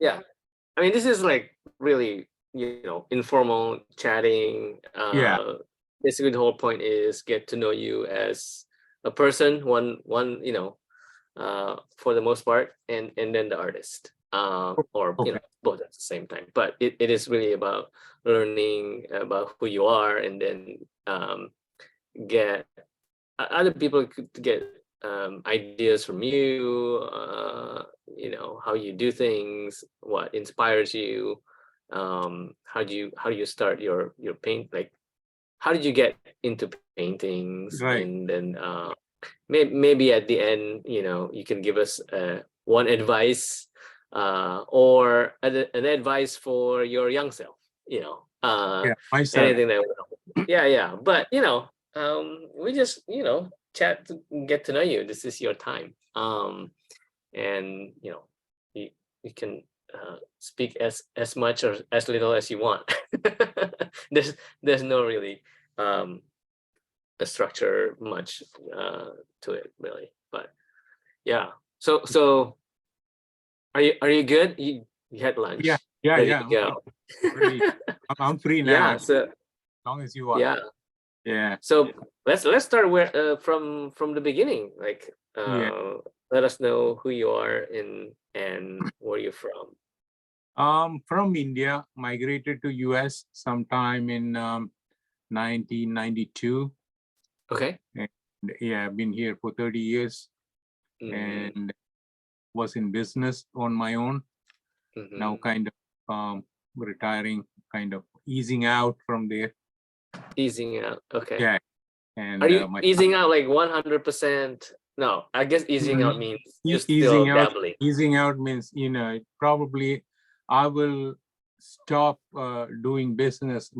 Yeah. I mean, this is like really, informal chatting. Yeah. Basically, the whole point is get to know you as a person, one, for the most part, and then the artist, or Okay. both at the same time. But it is really about learning about who you are, and then get other people could get ideas from you, how you do things, what inspires you, how do you start your paint, like how did you get into paintings, Right. and then maybe at the end, you can give us one advice, or an advice for your young self, Yeah. Myself. anything that would help. Yeah, but we just chat to get to know you. This is your time, and you, you can speak as much or as little as you want. There's no really a structure much to it, really. But yeah, so are you good? You had Yeah. lunch, Yeah. ready Yeah. to go. Ready. I'm free now. Yeah, As so long as you are. yeah, Yeah. so let's start where from the beginning. Like, Yeah. let us know who you are and where you're from. From India, migrated to US sometime in 1992. Okay. And yeah, I've been here for 30 years Mm-hmm. and was in business on my own. Now Mm-hmm. kind of retiring, kind of easing out from there. Easing out. Okay. Yeah. Are And you my easing out like 100%? No, I guess easing out means you're still dabbling. easing out means, probably I will stop doing business,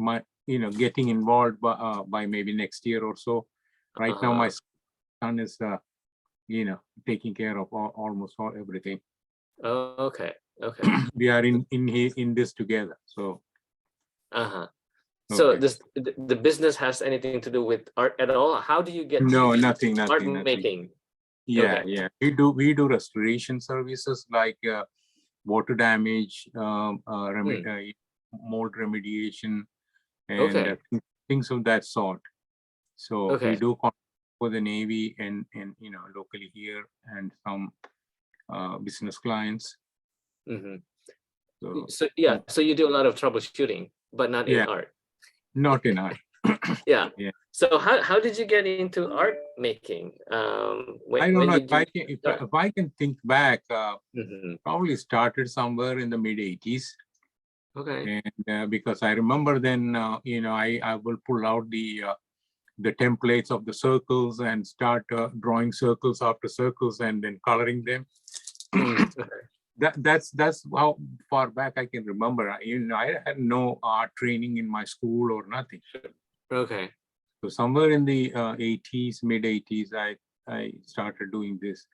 getting involved by maybe next year or so. Right now, my Uh-huh. son is, taking care of almost everything. Oh, okay. Okay. We are in this together. So, Uh-huh. So okay. the business has anything to do with art at all? How do you get No, to nothing, art nothing, nothing. making? Yeah, Okay. yeah. We do restoration services like water damage, Hmm. mold remediation, and Okay. things of that sort. So we Okay. do contract for the Navy and locally here and some business clients. Mm-hmm. So So yeah, so you do a lot of troubleshooting, but not in yeah, art. not in art. Yeah. Yeah, So how did you get into art making? When I don't when know if did I you can start? if I can think back. Mm-hmm. Probably started somewhere in the mid '80s. Okay. And because I remember then, I will pull out the templates of the circles and start drawing circles after circles and then coloring them. Mm, okay. That's how far back I can remember. I had no art training in my school or nothing. Okay. So somewhere in the '80s, mid '80s, I started doing this.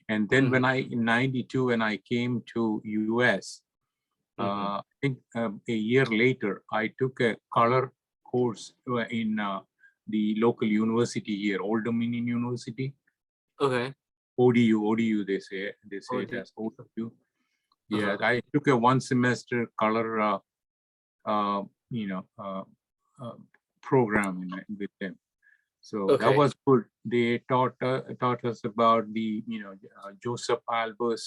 And then Mm-hmm. in '92 when I came to US, Mm-hmm. I think a year later, I took a color course in the local university here, Old Dominion University, Okay. ODU. They say Oh, it as ODU. Yeah, uh-huh. I took a one semester color, uh, you know, uh, uh, program with them. So that Okay. was good. They taught us about the Joseph Albers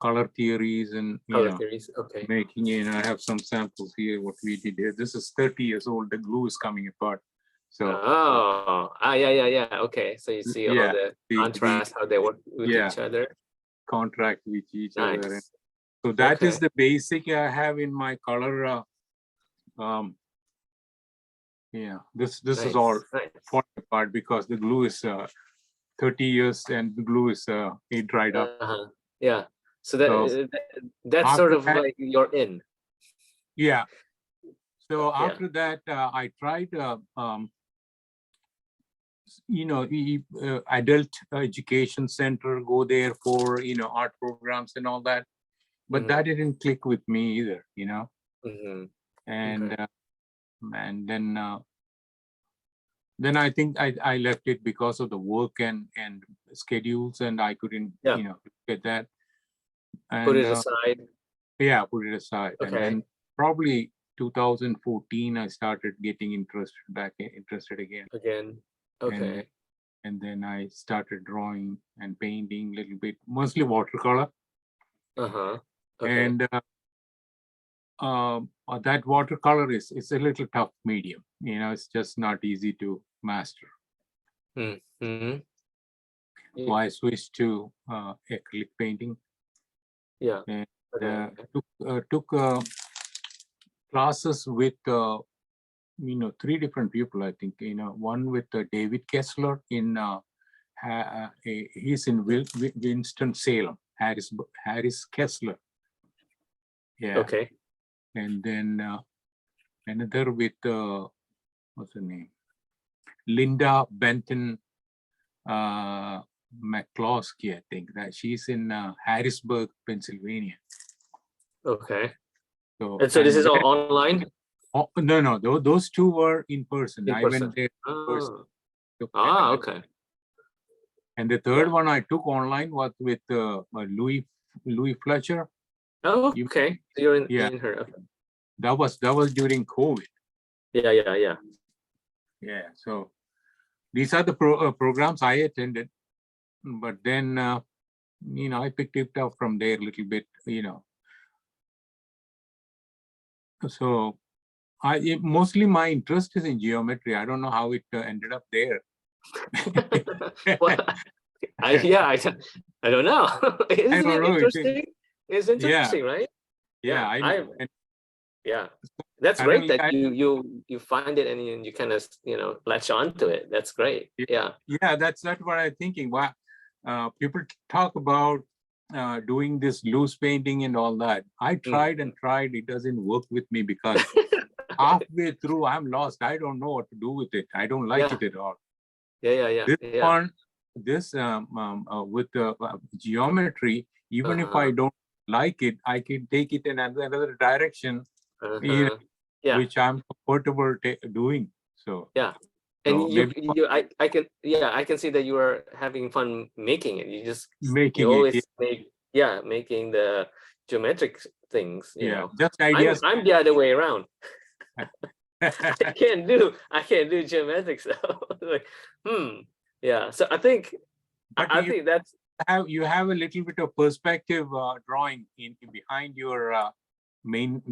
color theories and Color theories. Okay. making it. I have some samples here. What we did here. This is 30 years old. The glue is coming apart. So Oh, yeah. Okay. So you see all yeah, the the contrast, how they work with yeah each other. contract with each other. And Nice. so that is Okay. the basic I have in my color. Um, yeah, this is all Nice. Nice. falling apart because the glue is 30 years and the glue is it dried up. Uh-huh. Yeah. So So that's sort after of that, like you're in. yeah. So Yeah. after that, I tried adult education center, go there for art programs and all that, but Mm-hmm. that didn't click with me either, Mm-hmm. and Okay. then I think I left it because of the work and schedules, and I couldn't Yeah. get that. Put And it aside. Yeah, put it aside. And Okay. then probably 2014, I started getting interested again. Again. And Okay. and then I started drawing and painting a little bit, mostly watercolor. Uh-huh. Okay. And that watercolor it's a little tough medium. It's just not easy to master. Mm-hmm. So I switched to acrylic painting Yeah. and Okay. took classes with 3 different people. I think one with David Kessler in he's in Winston Salem, Harris Kessler. Yeah, Okay. and then another with what's her name, Linda Benton McCloskey. I think that she's in Harrisburg, Pennsylvania. Okay. So And so this is all then, online? no, those 2 were in person. In I person. went there in person. Okay. And the third Yeah. one I took online was with Louis Fletcher. Oh, You- okay. So you're Yeah. in her. Okay. That was during COVID. Yeah. Yeah. So these are the programs I attended, but then I picked it up from there a little bit. So mostly my interest is in geometry. I don't know how it ended up there. Well, I don't know. Isn't don't it know. interesting? It's interesting, right? Yeah. Yeah. That's great Suddenly that you find it and you kind of latch on to it. That's great. Yeah. Yeah, that's what I'm thinking. Wow, people talk about doing this loose painting and all that. I tried and tried. It doesn't work with me because halfway through I'm lost. I don't know what to do with it. I don't like Yeah. it at all. Yeah. This one, with geometry, even if I don't like it, I can take it in another direction, Yeah. which I'm comfortable doing. So Yeah. And so maybe I can see that you are having fun making it. You making it. always making the geometric things, Yeah, just ideas. I'm the other way around. I can't do geometric stuff. Like, yeah. So I think But I think that's you have a little bit of perspective drawing in behind your main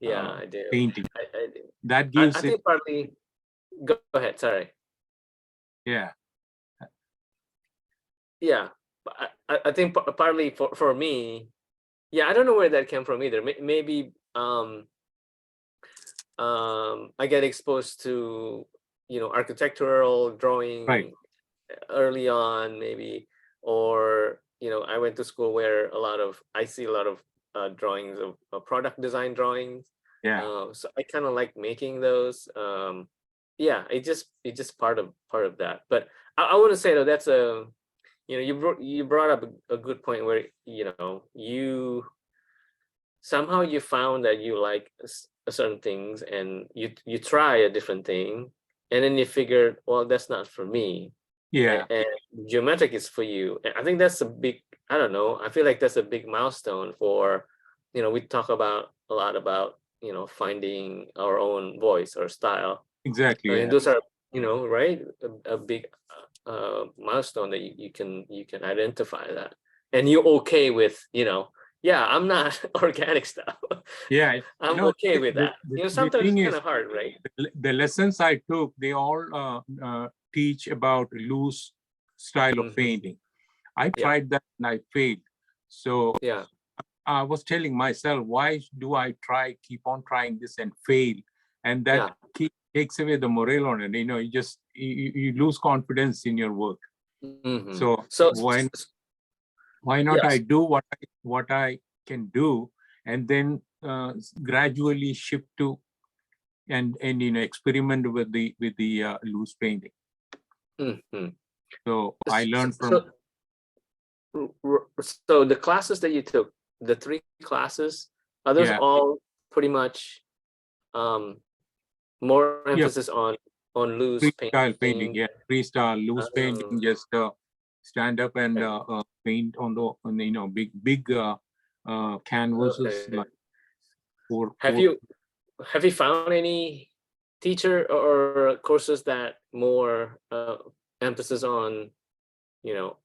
yeah, I do. painting. I do. That gives I it. think partly. Go ahead. Sorry. Yeah. Yeah, but I think partly for me, yeah, I don't know where that came from either. Maybe I get exposed to architectural drawing Right. early on, maybe, or I went to school where I see a lot of drawings of product design drawings. Yeah. So I kind of like making those. Yeah, it just part of that. But I want to say though, that's you brought up a good point where you somehow you found that you like certain things and you try a different thing and then you figured, well, that's not for me. Yeah. And geometric is for you. And I think that's a big, I don't know, I feel like that's a big milestone for, we talk about a lot about finding our own voice or style. Exactly. And Yeah. those are right, a big milestone that you can identify that, and you're okay with yeah, I'm not organic stuff. Yeah. I'm okay with that. The Sometimes thing it's kind is, of hard, right? the lessons I took, they all teach about loose style of painting. I tried that and I failed. So Yeah. I was telling myself, why do I keep on trying this and fail? And that takes away the morale on it. You just you lose confidence in your work. So why not I do what I can do, and then gradually shift to and experiment with the loose painting. So I learned from. So the classes that you took, the 3 classes, are those all pretty much more emphasis on loose freestyle painting? Yeah, freestyle loose painting. Just stand up and paint on the big canvases, Okay. like four. Have you found any teacher or courses that more emphasis on, you know,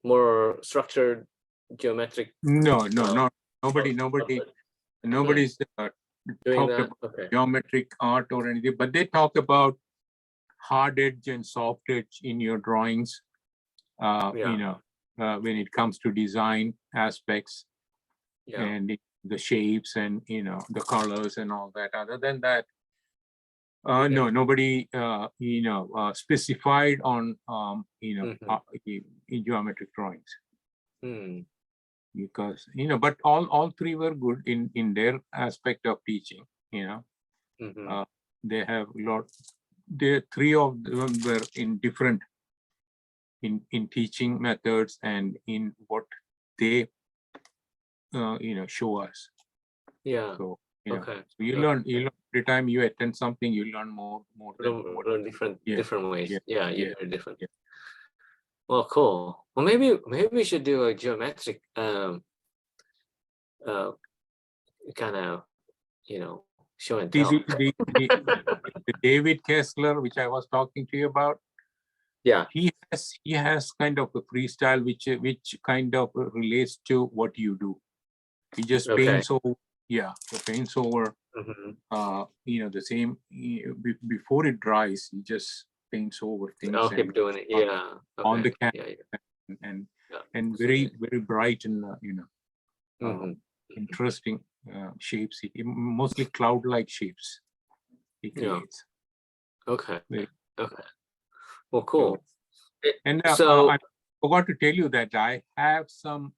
more structured geometric No, uh, nobody's doing talked that? about Okay. geometric art or anything, but they talk about hard edge and soft edge in your drawings. Yeah. When it comes to design aspects Yeah. and the shapes and the colors and all that. Other than that, no, Yeah. nobody specified on in geometric drawings, Hmm. because but all three were good in their aspect of teaching. Mhm. Uh, they have lot. They three of them were in different in teaching methods and in what they show us. Yeah. So Okay. so you Okay. learn every time you attend something, you learn more than what. Learn different ways. Yeah, Yeah, yeah, you're different. yeah. Well, cool. Well, maybe we should do a geometric uh kind of, show and See, tell. the David Kessler, which I was talking to you about, Yeah. he has kind of a freestyle which kind of relates to what you do. He just Okay. paints over, paints over Mhm. the same before it dries. He just paints over things I'll and keep doing it. Yeah. on Okay. the canvas, Yeah. Yeah. and Yeah. very very bright and Mhm. interesting shapes. Mostly cloud-like shapes he Yeah. creates. Okay. Very- Okay. Well, So, cool. and So I forgot to tell you that I have some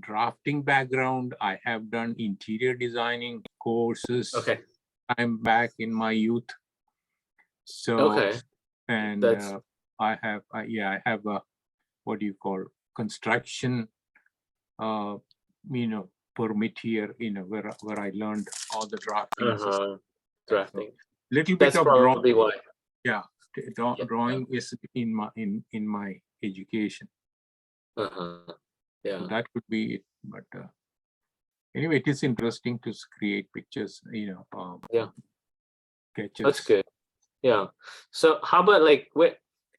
drafting background. I have done interior designing courses. okay. I'm back in my youth. So, Okay. and That's I have a what do you call construction permit here, where I learned all the drafting system. So drafting. little bit That's of drawing. probably why. Yeah, Yeah. drawing is in my education. Uh-huh. Yeah. So that could be it. But anyway, it is interesting to create pictures, Yeah. sketches. That's good. Yeah. So how about like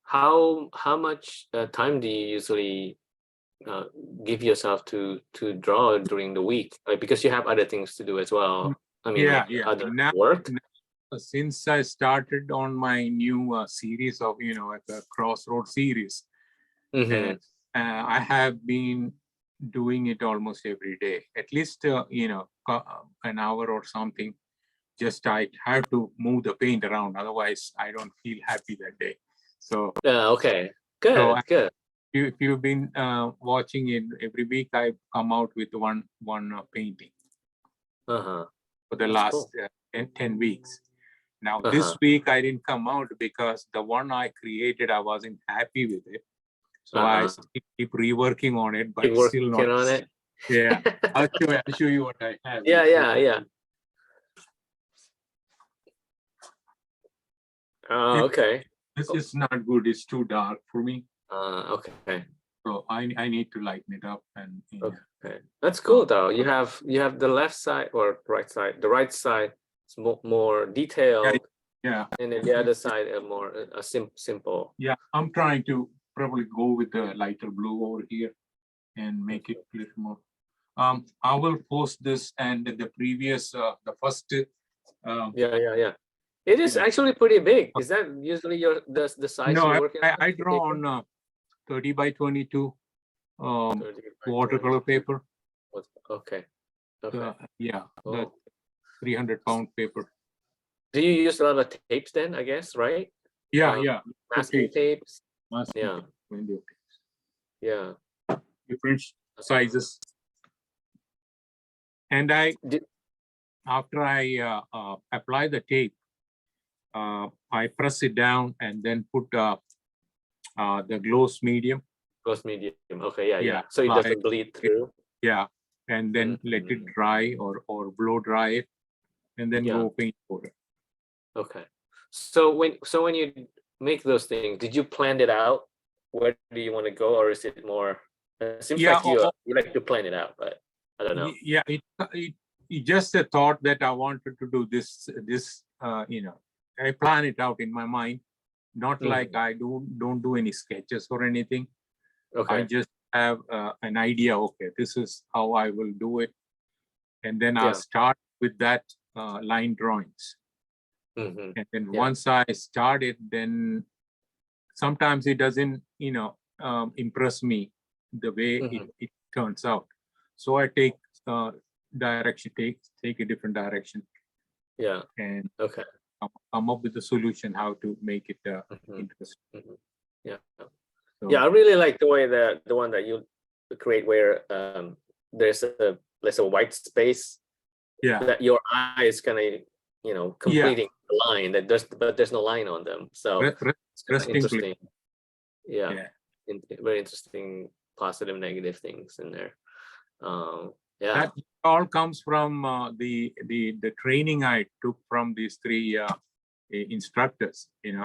how much time do you usually give yourself to draw during the week? Like, because you have other things to do as well. I mean, Yeah, like yeah. other Now, work. since I started on my new series of, like a Crossroad series, Mm-hmm. I have been doing it almost every day, at least, an hour or something. Just I have to move the paint around, otherwise I don't feel happy that day. So, Yeah. Okay. so Good. Good. if you've been watching it every week, I come out with one painting Uh-huh. for the That's last cool. 10 weeks. Now, Uh-huh. this week I didn't come out because the one I created, I wasn't happy with it. So I still keep reworking on it, Keep but still not. working on it. Yeah, I'll show you what I have. Yeah. Yeah. Yeah. Okay. This is not good. It's too dark for me. Okay. So I need to lighten it up and Okay. That's cool though. You have the left side or right side. The right side is more detailed, yeah. and then the other side are more simple. Yeah, I'm trying to probably go with the lighter blue over here and make it a little more. I will post this and the previous, the first. Yeah. It is actually pretty big. Is that usually the size No, you're working on? I draw on 30 by 22 30 by watercolor 22. paper. Okay. Okay. The Oh. 300-pound paper. Do you use a lot of tapes then, I guess, right? Yeah. Masking tapes. Masking Yeah. tape, window tapes. Yeah. Different sizes. And after I apply the tape, I press it down and then put the gloss medium. Gloss medium. Okay. Yeah. Yeah, So it apply doesn't bleed through. Yeah, and then let it dry or blow dry it, and then go paint over it. Okay. So when you make those things, did you plan it out? Where do you want to go, or is it more It seems Yeah, like you like to plan it out, but I don't know. yeah, it just a thought that I wanted to do this, I plan it out in my mind, not like I don't do any sketches or anything. I Okay. just have an idea. Okay, this is how I will do it, and then I'll start with that line drawings. Mm-hmm. And then once I start it, then sometimes it doesn't, impress me the way it turns out. So I take direction, take a different direction, Yeah. and Okay. come up with a solution how to make it interesting. Yeah. So, Yeah, I really like the way that the one that you create where there's a white space yeah, that your eye is kind of completing the line that there's no line on them. So it's kind of resting place. interesting. Yeah. Yeah. Very interesting positive, negative things in there. Yeah. That all comes from the training I took from these three instructors. They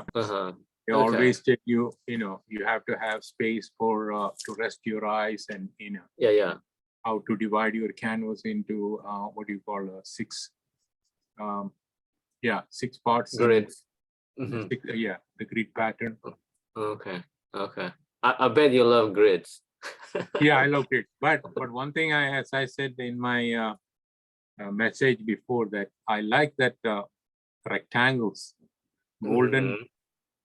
always tell you, you have to have space for to rest your eyes, and Yeah. how to divide your canvas into what do you call six parts. Grids. The grid pattern. Okay. I bet you love grids. Yeah, I love it. But one thing, as I said in my message before, that I like that rectangles, golden.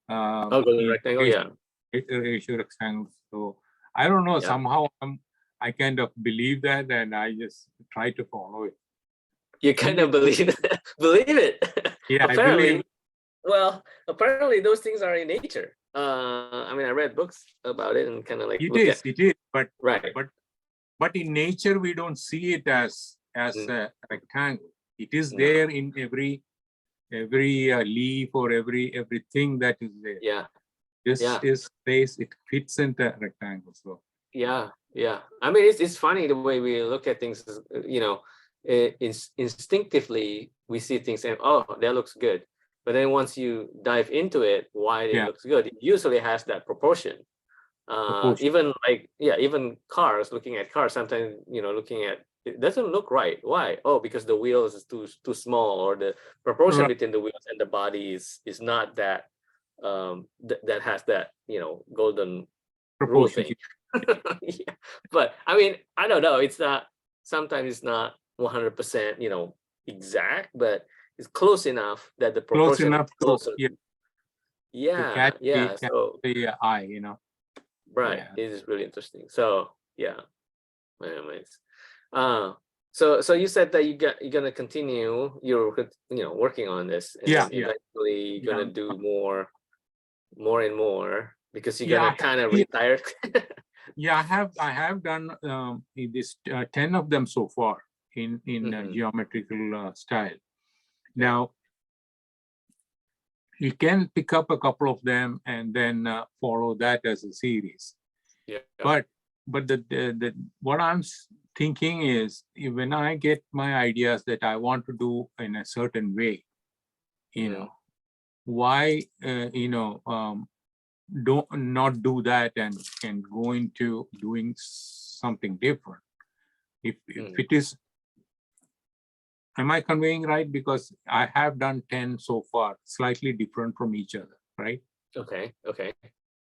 Golden rectangle. Yeah. Ratio rectangles. So I don't know. Somehow I kind of believe that, and I just try to follow it. You kind of believe it. Yeah, apparently. Well, apparently those things are in nature. I mean, I read books about it and kind of like it is, but right. But in nature we don't see it as a rectangle. It is there in every leaf or everything that is there. Yeah. This is place, it fits into rectangle. So yeah. I mean, it's funny the way we look at things. Instinctively we see things and that looks good. But then once you dive into it, why it looks good, it usually has that proportion. Even even cars, looking at cars, sometimes, looking at it doesn't look right. Why? Oh, because the wheels is too small, or the proportion between the wheels and the body is not that that has that, golden rule thing. Yeah. But I mean, I don't know. It's not, sometimes it's not 100%, exact, but it's close enough that the proportion is close. Yeah. So the eye, right. Yeah. It is really interesting. So yeah. Anyways. So you said that you're gonna continue, you're working on this, and then eventually you're gonna do more and more, because you're gonna kind of retire. Yeah, I have done this 10 of them so far in geometrical style. Now you can pick up a couple of them and then follow that as a series. Yeah. But the what I'm thinking is, when I get my ideas that I want to do in a certain way, why don't not do that and go into doing something different? If it is, am I conveying right? Because I have done 10 so far, slightly different from each other, right? Okay.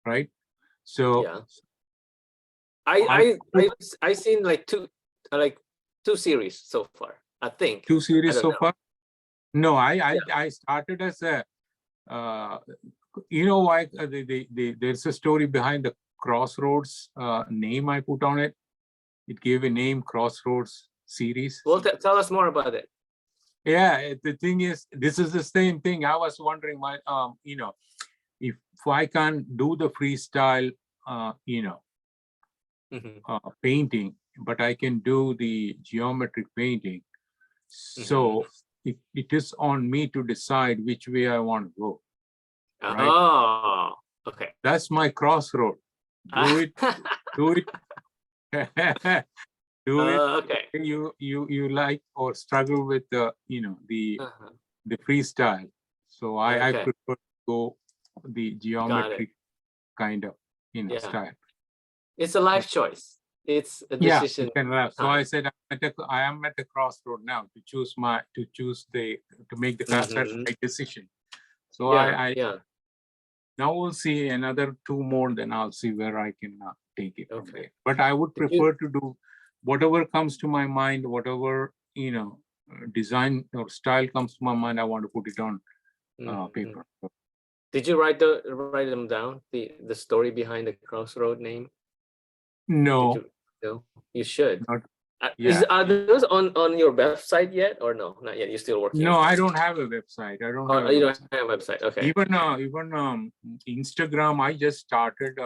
Right. So yeah. I seen like two series so far, I think. 2 series so far. No, I started as a why there's a story behind the Crossroads name I put on it. It gave a name, Crossroads series. Well, tell us more about it. Yeah, the thing is, this is the same thing. I was wondering why, if I can do the freestyle, painting, but I can do the geometric painting. So it is on me to decide which way I want to go. Right? Oh, okay. That's my crossroad. Do it. Do it. Do it. Okay. You like or struggle with the the freestyle. So I prefer to go the geometric kind of style. It's a life choice. it's a Yeah, decision. you can laugh. So I time. said I am at a crossroad now to make the Mhm. right decision. So Yeah, I yeah. now we'll see another 2 more, then I'll see where I can take it from Okay. there. But I would Did you? prefer to do whatever comes to my mind, whatever design or style comes to my mind. I want to put it on Mhm. paper. Did you write them down? The story behind the Crossroad name? Did No, you? No, you should. not Is yeah. are those on your website yet or no? Not yet. You're still working No, on I it. don't have a website. I don't have Oh, a you don't website. have a website. Okay. Even Instagram, I just started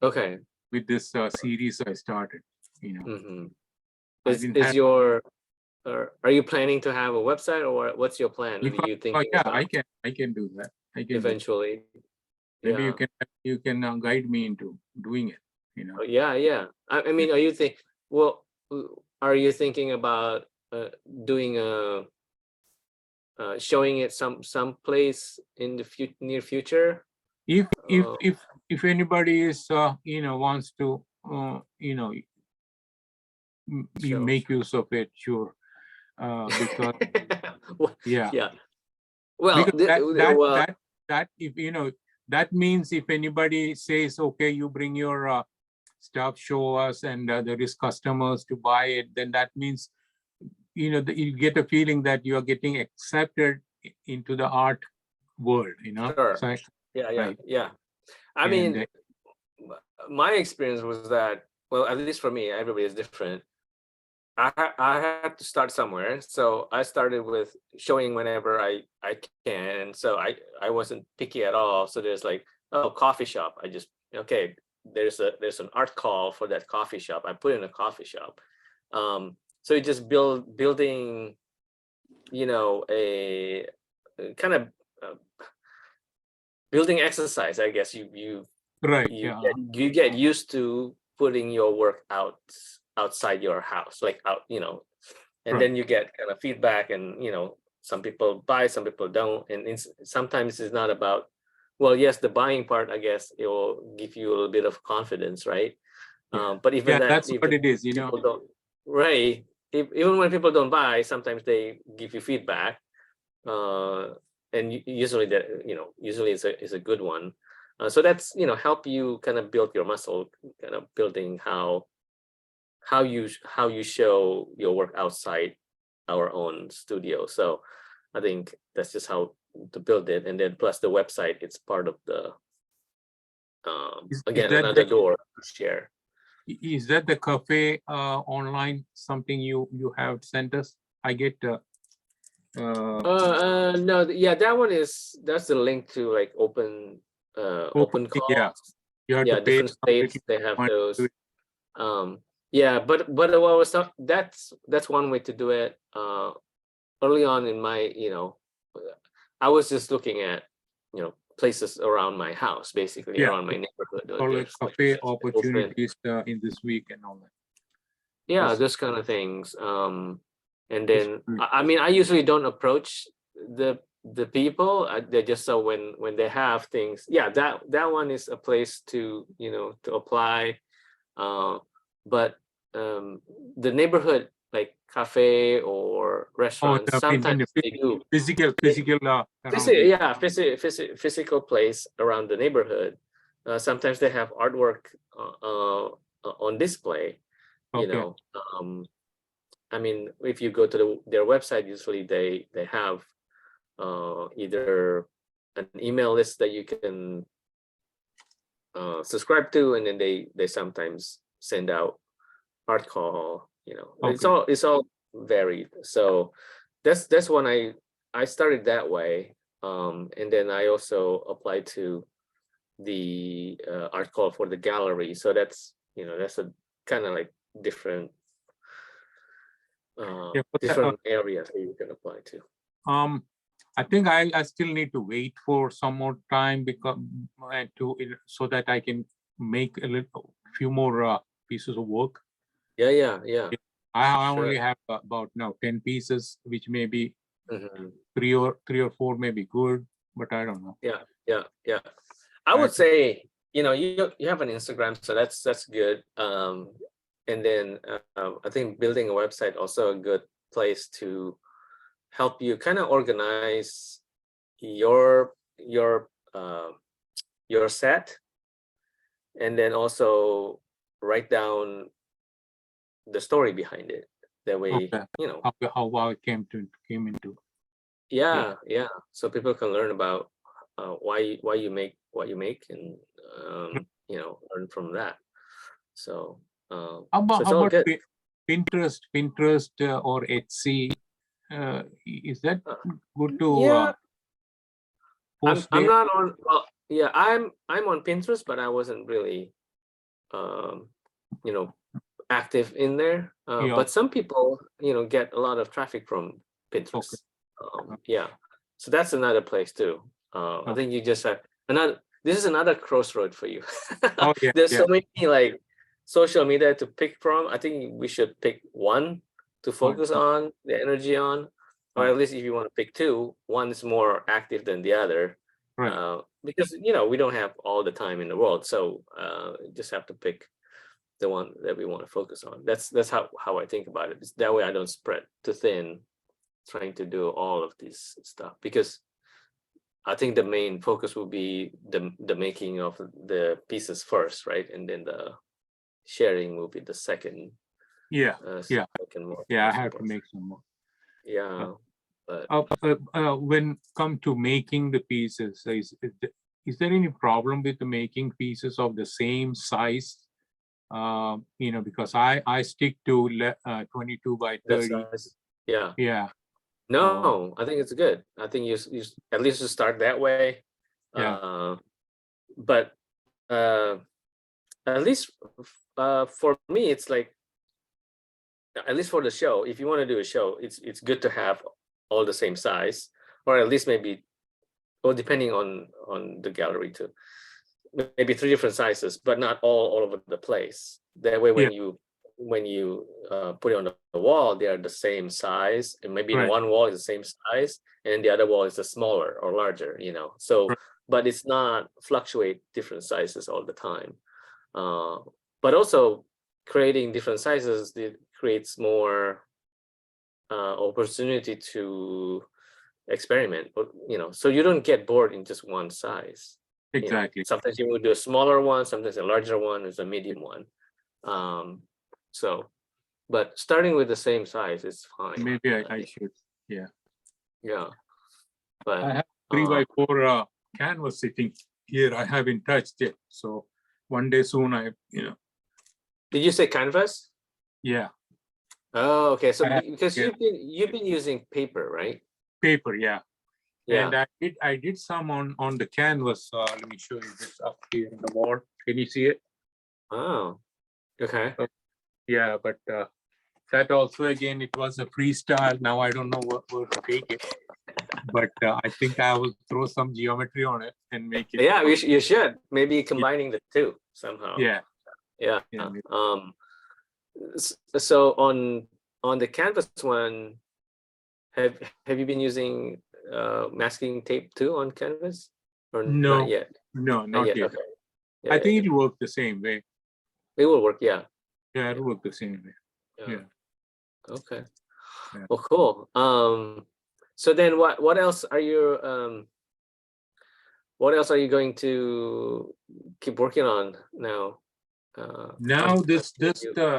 Okay. with this series I started. Mm-hmm. I Is didn't is have. your are you planning to have a website or what's your plan? If What are you thinking yeah, about I can do that. I can do. eventually? Maybe Yeah. you can guide me into doing it. Oh, yeah, yeah. I mean, are you well, are you thinking about doing showing it some place in the near future? If if Uh, if if anybody is wants to you show. make use of it, sure. Because Well, yeah, yeah. Well, because well, that if that means if anybody says okay, you bring your stuff, show us, and there is customers to buy it, then that means you get a feeling that you are getting accepted into the art world. sure. So Yeah, yeah, right, yeah. I and mean, my experience was that, well, at least for me, everybody is different. I had to start somewhere, so I started with showing whenever I can. So I wasn't picky at all. So there's like, oh, coffee shop. I just okay. There's an art call for that coffee shop. I put in a coffee shop. So you just building, a kind of uh, building exercise. I guess right, you yeah, get used to putting your work outside your house, like out, and right, then you get kind of feedback, and some people buy, some people don't, and sometimes it's not about, well, yes, the buying part, I guess it will give you a little bit of confidence, right? yeah, But even yeah. that, That's what even it is. people don't, right? Even when people don't buy, sometimes they give you feedback, uh, and usually usually it's a good one. So that's help you kind of build your muscle, kind of building how you show your work outside our own studio. So I think that's just how to build it, and then plus the website, it's part of the Is again, that another door to share. the cafe online something you have sent us? I get No, yeah, that's the link to like open. open Yeah, calls. you have to Yeah, pay different some little states they have money to do those. it. Yeah, but what was that's one way to do it. Early on in my, I was just looking at, places around my house, basically Yeah, around my neighborhood. call it There's like cafe open, opportunities in this week and all that. yeah, That's those kind of things. And that's then good. I mean, I usually don't approach the people. They just, so when they have things, yeah, that one is a place to to apply. Uh, but the neighborhood, like cafe or Oh, restaurants, I mean, sometimes they do. physical around the. Yeah, physical place around the neighborhood. Sometimes they have artwork on display. You Okay, know, I mean, if you go to their website, usually they have either an email list that you can subscribe to, and then they sometimes send out art call. okay. It's all varied. So that's when I started that way, and then I also applied to the art call for the gallery. So that's a kind of like different Yeah, but different areas that you can apply to. um, I think I still need to wait for some more time because so that I can make a little few more pieces of work. Yeah, yeah, yeah. I Sure. only have about now 10 pieces, which may be Mhm. three or four may be good, but I don't know. Yeah, yeah, yeah. I I would say, you have an Instagram, so that's good. and then I think building a website also a good place to help you kind of organize your set, and then also write down the story behind it. That way, Okay. you know, How I came into. yeah. So people can learn about why you make what you make, and you know, learn from that. So so it's How all about good. Pinterest, or Etsy? Is that good to Yeah, post I'm there? not on. Well, yeah, I'm on Pinterest, but I wasn't really you know, active in there. Yeah. But some people, you know, get a lot of traffic from Okay. Pinterest. Yeah, so that's another place too. I think you just have another. This is another crossroad for you. Oh yeah. There's Yeah. so many like social media to pick from. I think we should pick one to Fine. focus on the energy on, or Fine. at least if you want to pick two, one is more active than the other. Right. Because you know we don't have all the time in the world, so just have to pick the one that we want to focus on. That's how I think about it. It's that way I don't spread too thin trying to do all of this stuff, because I think the main focus will be the making of the pieces first, right? And then the sharing will be the second Yeah. Yeah. more Yeah. I most have to important. make some more. Yeah, but When come to making the pieces, is there any problem with the making pieces of the same size? You know, because I stick to 22 by that's 30. nice. Yeah. Yeah. No, I think it's good. I think you at least you start that way. Yeah. But at least for me, it's like, at least for the show, if you want to do a show, it's good to have all the same size, or at least maybe, well, depending on the gallery too, maybe 3 different sizes, but not all over the place. That way, Yeah. when you put it on the wall, they are the same size, and maybe in Right. one wall is the same size, and the other wall is a smaller or larger, you know. So, Right. but it's not fluctuate different sizes all the time. But also creating different sizes, it creates more opportunity to experiment, but you know, so you don't get bored in just one size. You know, Exactly. sometimes you will do a smaller one, sometimes a larger one, there's a medium one. So, but starting with the same size is fine. Maybe I I think. should. Yeah. Yeah, I but have 3x4 canvas sitting here. I haven't touched it. So one day soon, did you say canvas? yeah. Oh, okay. So I because yeah, you've been using paper, right? paper. Yeah. Yeah. And I did some on the canvas. Let me show you this up here in the wall. Can you see it? Oh, okay. Yeah, but that also again it was a freestyle. Now I don't know where to take it, but I think I will throw some geometry on it and make it. Yeah, you should maybe combining the two somehow. Yeah. Yeah. Yeah. So on the canvas one, have you been using masking tape too on canvas, or not No, yet? no, Not not yet. yet. Okay. Yeah, I yeah, think it'll work the same way. it will work. Yeah. Yeah, it'll work the same way. Yeah. Yeah. Okay. Yeah. Well, cool. So then what else are you going to keep working on now? Now this you- the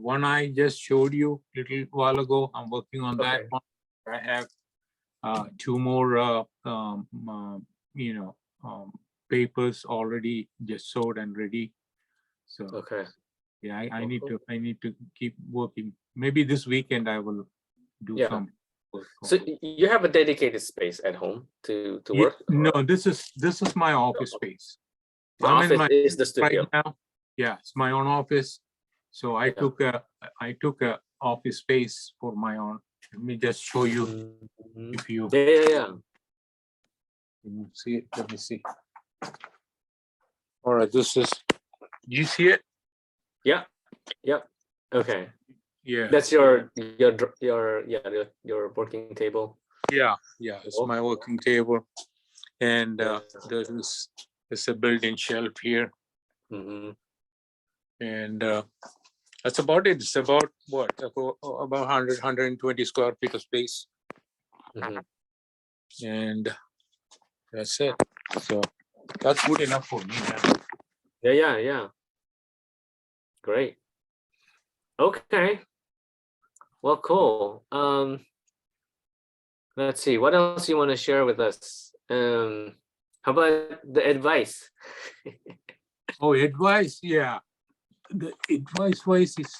one I just showed you a little while ago. I'm working on that Okay. one. I have 2 more papers already just sewed and ready. So Okay. yeah, I Well, need cool. to keep working. Maybe this weekend I will do Yeah. some work. So you have a dedicated space at home to Yeah, work? no, Or this is my office space. the I'm in office my is the right studio? now. Yeah, it's my own office. So I Yeah. took a office space for my own. Let me just show you Mhm. if you Yeah. can you see it. Let me see. All right, this is. Do you see it? Yeah. Yep. Okay. Yeah. That's your working table. Yeah. It's Oh. my working table, and Yeah. there's a built-in shelf here, Mhm. and That's about it. It's about what? About 100, 120 square feet of space. Mhm. And that's it. So that's good enough for me. Yeah. Great. Okay. Well, cool. Let's see. What else you want to share with us? How about the advice? Oh, advice. Yeah. The advice wise is,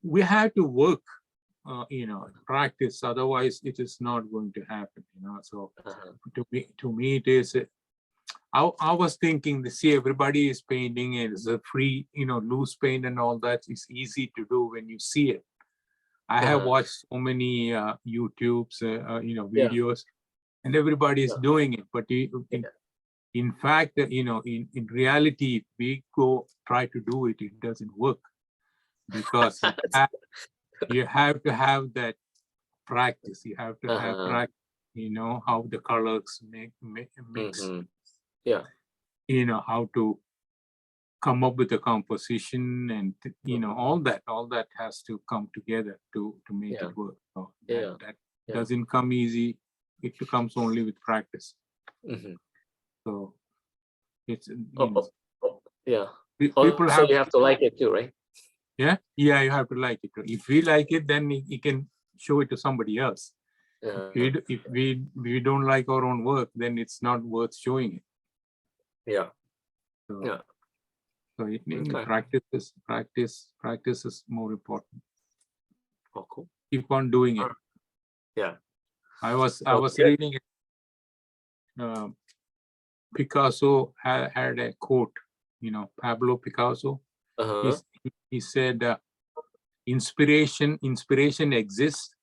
we have to work, practice. Otherwise, it is not going to happen, So Uh-huh. to me, it is, I was thinking, see, everybody is painting and it's a free, loose paint and all that is easy to do when you see it. I have Uh-huh. watched so many YouTubes, Yeah. videos, and everybody is Yeah. doing it. But in fact, in reality, if we go try to do it, it doesn't work because you have to have that practice. You have to have Uh-huh. practice, how the colors mix, Mm-hmm. Yeah. how to come up with a composition and, Mhm. all that has to come together to make Yeah. it work. So Yeah. that Yeah. doesn't come easy. It comes only with practice. Mm-hmm. So it's, Yeah. people Also, have, you have to like it too, right? yeah, you have to like it. If we like it, then you can show it to somebody else. Uh, If we don't like our own work, then it's not worth showing it. yeah. So, Yeah. Okay. practice is more important. Oh, cool. Keep on doing it. Yeah. I was Oh, good. reading it. Picasso had a quote, Pablo Picasso. Uh-huh. He said, inspiration exists,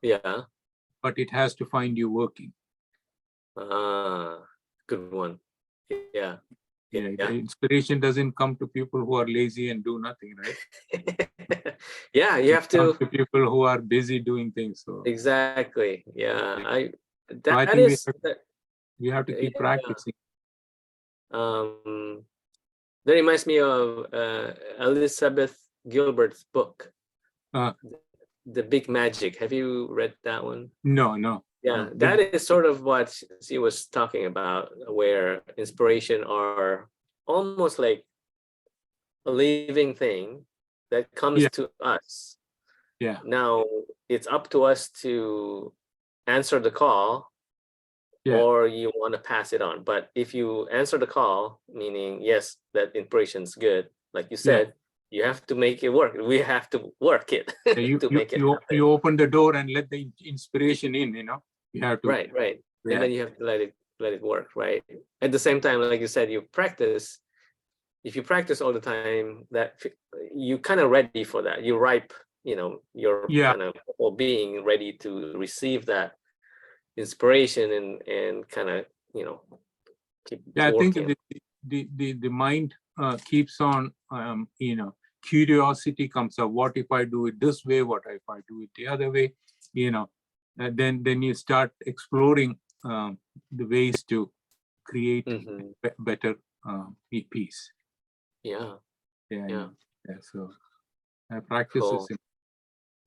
Yeah. but it has to find you working. Good one. Yeah. The Yeah. inspiration doesn't come to people who are lazy and do nothing, right? Yeah, you It have comes to. to people who are busy doing things. So, Exactly. Yeah. so I That think is that. we have to keep Yeah. practicing. Um, that reminds me of Elizabeth Gilbert's book, Uh, The Big Magic. Have you read that one? no. Yeah, that is sort of what she was talking about, where inspiration are almost like a living thing that comes Yeah, to us. yeah, Now it's up to us to answer the call, yeah, or you want to pass it on. But if you answer the call, meaning yes, that inspiration's good, like you yeah. said, you have to make it work. We have to work it You to make it happen. you open the door and let the inspiration in. You have to. Right. And Yeah, then you have to let it work, right? At the same time, like you said, you practice. If you practice all the time, that you kind of ready for that. You're ripe, you're yeah. kind of whole being ready to receive that inspiration and kind of, keep Yeah, I think working. the mind keeps on, curiosity comes up. What if I do it this way? What if I do it the other way? Then you start exploring the ways to create Hmm. better piece. Yeah. Yeah, Yeah. So practice is Cool.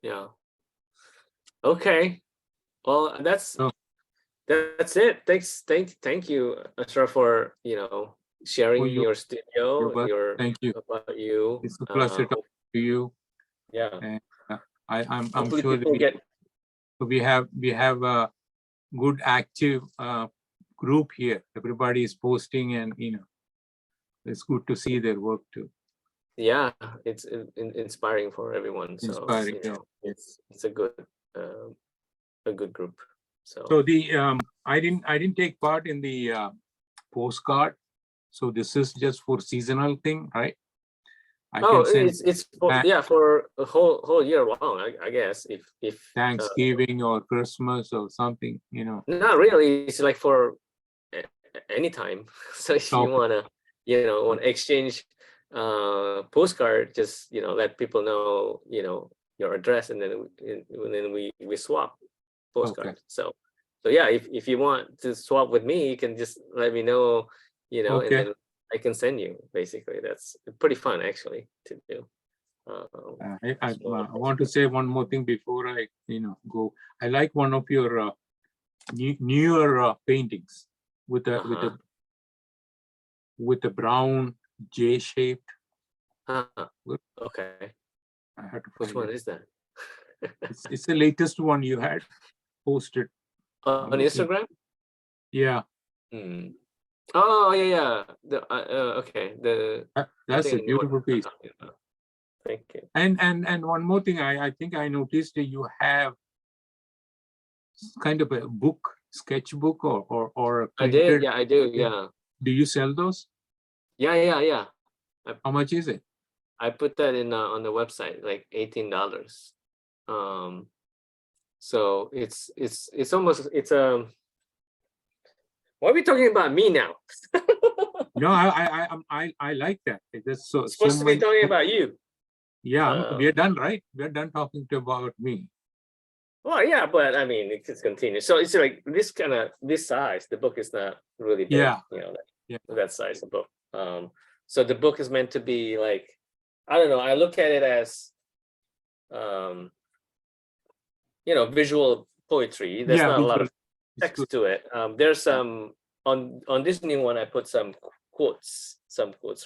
Yeah. Okay. Well, so. that's it. Thank you, Ashra, for Oh, sharing you, your you're studio, welcome. your Thank you. about you. It's a pleasure talking to you. Yeah. And I'm Hopefully, sure that people get. we have a good active group here. Everybody is posting, and it's good to see their work too. Yeah, it's inspiring for everyone. So Inspiring. Yeah. it's uh, a good group. So So I didn't take part in the postcard. So this is just for seasonal thing, right? I can send it's for, yeah, for a whole year long. I guess if Thanksgiving or Christmas or something. not really, it's like for anytime. So if you Okay. wanna want to exchange postcard, just let people know your address, and then we swap Okay. postcards. So yeah, if you want to swap with me, you can just let me know, and Okay. then I can send you. Basically, that's pretty fun actually to do. I So- want to say one more thing before I go. I like one of your newer paintings with a Uh-huh. with a brown J shaped. Okay. I had to Which find one it. is that? It's the latest one you had posted. On Instagram? Yeah, Hmm. Oh yeah, yeah. Okay. I that's think a I know what beautiful you're piece. talking about. Thank you. And one more thing, I think I noticed that you have kind of a book, sketchbook or a I did. printed. Yeah, I do. Yeah. Do you sell those? Yeah, yeah, yeah. How much is it? I put that in on the website, like $18. So it's almost why are we talking about me now? No, I like that. It's so Supposed to be many. talking about you. Yeah, we are done, right? We are done talking about me. Well, yeah, but I mean, it just continues. So it's like this size. The book is not really big, Yeah. Yeah. that size of book. So the book is meant to be like, I don't know. I look at it as, visual poetry. There's Yeah, not a lot of it's good. text to it. There's some on this new one. I put some quotes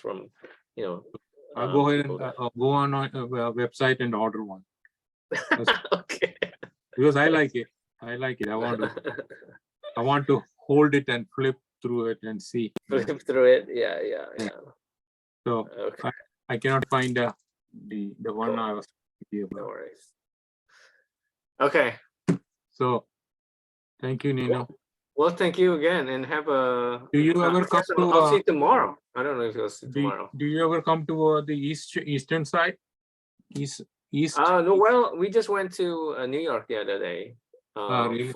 from, I'll go ahead people and that. go on our website and order one Okay. because I like it. I like it. I want to hold it and flip through it and see. Flip through it. Yeah, yeah, Yeah. yeah. So Okay. I cannot find the one Cool. I was thinking No about. worries. Okay. So thank you, Nino. Well, thank you again, and have a. Do you ever I come guess to? I'll see you tomorrow. I don't know if you'll see Do tomorrow. you ever come to the eastern side? East. No, well, we just went to New York the other day. Really?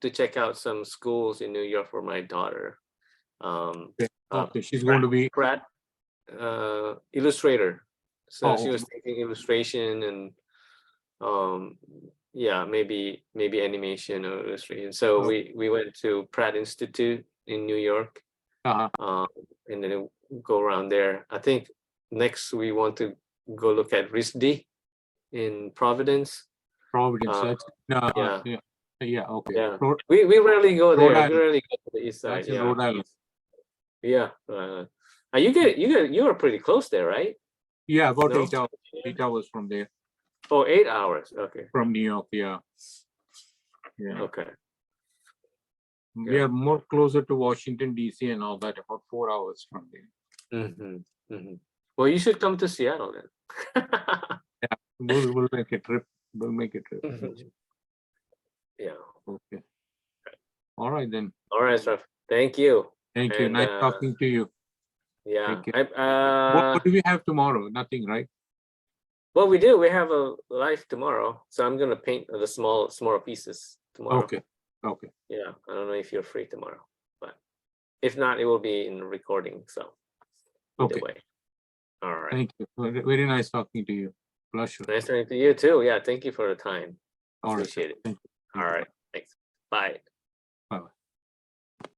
To check out some schools in New York for my daughter. Okay, she's going to be Pratt, illustrator. So she Oh, was taking illustration and maybe animation or illustration. So Oh. we went to Pratt Institute in New York, and then go around there. I think next we want to go look at RISD in Providence. Providence. That's Yeah. yeah. Okay. Yeah. We rarely go there. Island. We rarely go to the east side. That's in Yeah. Rhode Island. Yeah. You are pretty close there, right? Yeah, about No? 8 hours. 8 hours from there, Oh, 8 hours. Okay. from New York. Yeah. Yeah. Okay. We are more closer to Washington D.C. and all that. About 4 hours from there. Well, you should come to Seattle then. We'll make a trip. We'll make a trip. Yeah. Okay. All right then. All right, Ashraff. Thank you. Thank you. And, Nice talking to you. Yeah. Take care. What do we have tomorrow? Nothing, right? Well, we do. We have a live tomorrow, so I'm gonna paint the smaller pieces tomorrow. Okay. Okay. Yeah. I don't know if you're free tomorrow, but if not, it will be in recording. So either Okay. way. All right. Thank you. Very nice talking to you. Pleasure. Nice talking to you too. Yeah. Thank you for the time. All right. Appreciate it. Thank you. All right. Thanks. Bye.